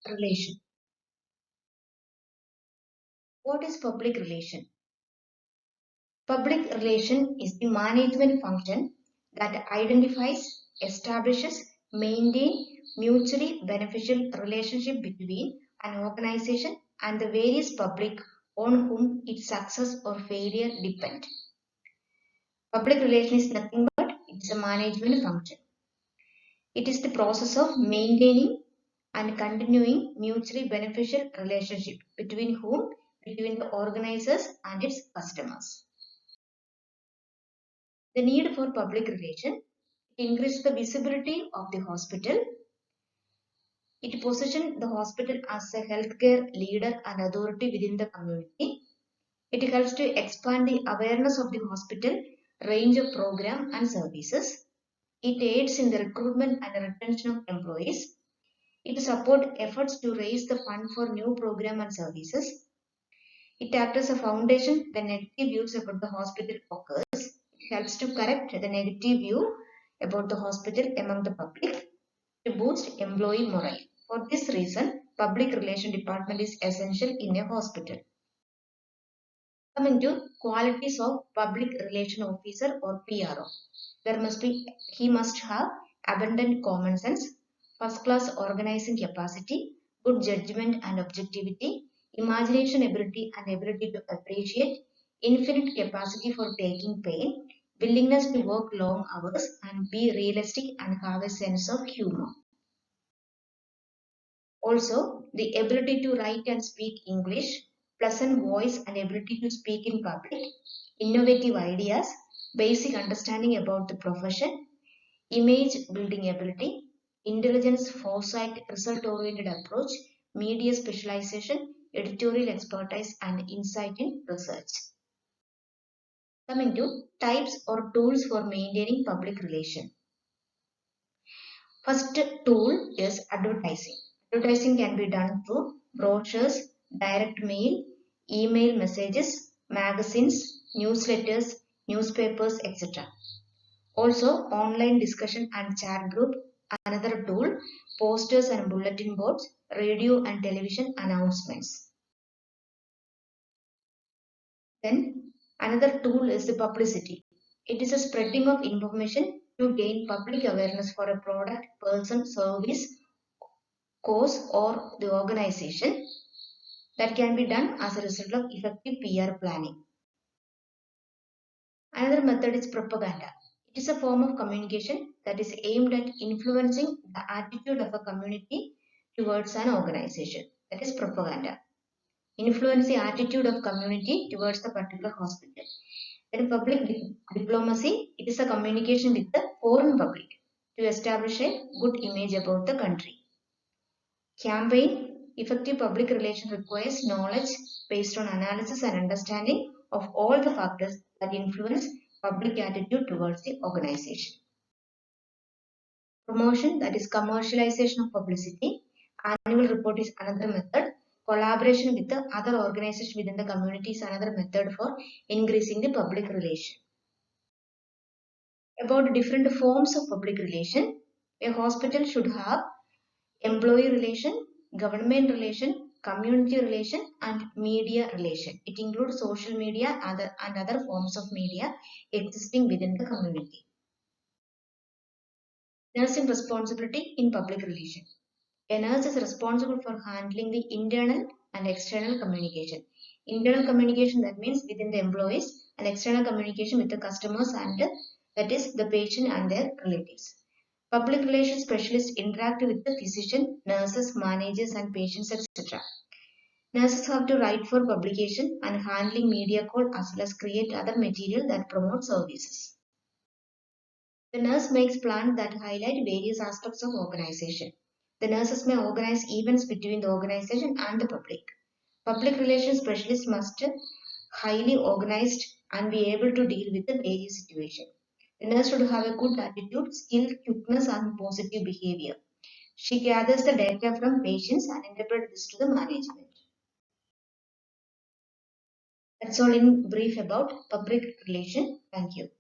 relation. What is public relation? Public relation is the management function that identifies, establishes, maintains mutually beneficial relationship between an organization and the various public on whom its success or failure depend. Public relation is nothing but it's a management function. It is the process of maintaining and continuing mutually beneficial relationship between the organizers and its customers. The need for public relation increases the visibility of the hospital. It positions the hospital as a healthcare leader and authority within the community. It helps to expand the awareness of the hospital range of program and services. It aids in the recruitment and retention of employees. It supports efforts to raise the fund for new program and services. It acts as a foundation when negative views about the hospital occurs. It helps to correct the negative view about the hospital among the public to boost employee morale. For this reason, public relation department is essential in a hospital. Coming to qualities of public relation officer or PRO. He must have abundant common sense, first class organizing capacity, good judgment and objectivity, imagination ability and ability to appreciate, infinite capacity for taking pain, willingness to work long hours and be realistic and have a sense of humor. Also, the ability to write and speak English, pleasant voice and ability to speak in public, innovative ideas, basic understanding about the profession, image building ability, intelligence, foresight, result-oriented approach, media specialization, editorial expertise and insight in research. Coming to types or tools for maintaining public relation. First tool is advertising. Advertising can be done through brochures, direct mail, email messages, magazines, newsletters, newspapers, etc. Also, online discussion and chat group, another tool, posters and bulletin boards, radio and television announcements. Then, another tool is the publicity. It is a spreading of information to gain public awareness for a product, person, service, cause or the organization that can be done as a result of effective PR planning. Another method is propaganda. It is a form of communication that is aimed at influencing the attitude of a community towards an organization. That is propaganda. Influence the attitude of community towards the particular hospital. Then public diplomacy, it is a communication with the foreign public to establish a good image about the country. Campaign, effective public relations requires knowledge based on analysis and understanding of all the factors that influence public attitude towards the organization. Promotion, that is commercialization of publicity. Annual report is another method. Collaboration with the other organizations within the community is another method for increasing the public relation. About different forms of public relation, a hospital should have employee relation, government relation, community relation and media relation. It includes social media and other forms of media existing within the community. Nursing responsibility in public relation. A nurse is responsible for handling the internal and external communication. Internal communication, that means within the employees, and external communication with the customers and that is the patient and their relatives. Public relations specialists interact with the physician, nurses, managers and patients, etc. Nurses have to write for publication and handling media call as well as create other material that promote services. The nurse makes plans that highlight various aspects of organization. The nurses may organize events between the organization and the public. Public relations specialists must highly organized and be able to deal with the various situations. The nurse should have a good attitude, skill, quickness and positive behavior. She gathers the data from patients and interprets this to the management. That's all in brief about public relation. Thank you.